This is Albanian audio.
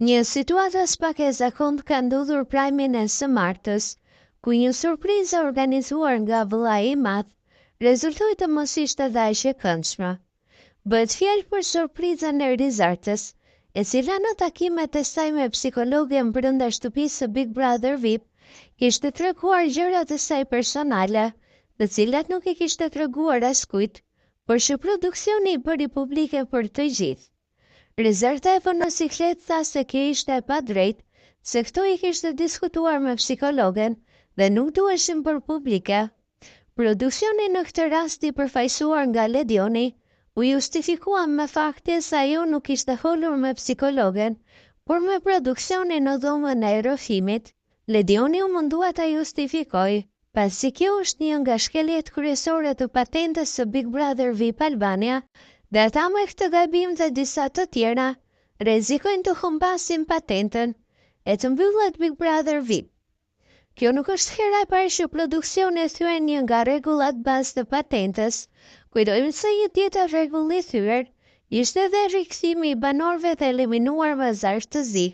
Një situatë pak e zakontë ka ndodhur prajmin e së martës, ku një surprizë organizuar nga vëllai i madh rezultoi të mos ishte aq e këndshme. Bëhet fjalë për surprizën e Rizartës, e cila në takimet e saj me psikologën brenda shtëpisë së Big Brother VIP kishte treguar gjërat e saj personale, të cilat nuk i kishte treguar askujt, por që produksioni i bëri publike për të gjithë. Rizarta e vënë në siklet tha se kjo ishte e padrejtë, se këto i kishte diskutuar me psikologën dhe nuk duheshin për publike. Produksioni në këtë rast i përfaqësuar nga Ledioni u justifikua me faktin se ajo nuk ishte folur me psikologën, por me produksionin në dhomën e rrëfimit. Ledioni u mundua ta justifikojë, pasi kjo është një nga shkeljet kryesore të patentës së Big Brother VIP Albania, dhe ata me këtë gabim dhe disa të tjera rrezikojnë të humbasin patentën e të mbyllet Big Brother VIP. Kjo nuk është hera e parë që produksioni thyen një nga rregullat bazë të patentës. Kujtojmë se një tjetër rregull i thyer ishte edhe rikthimi i banorëve të eliminuar me zarftëzi.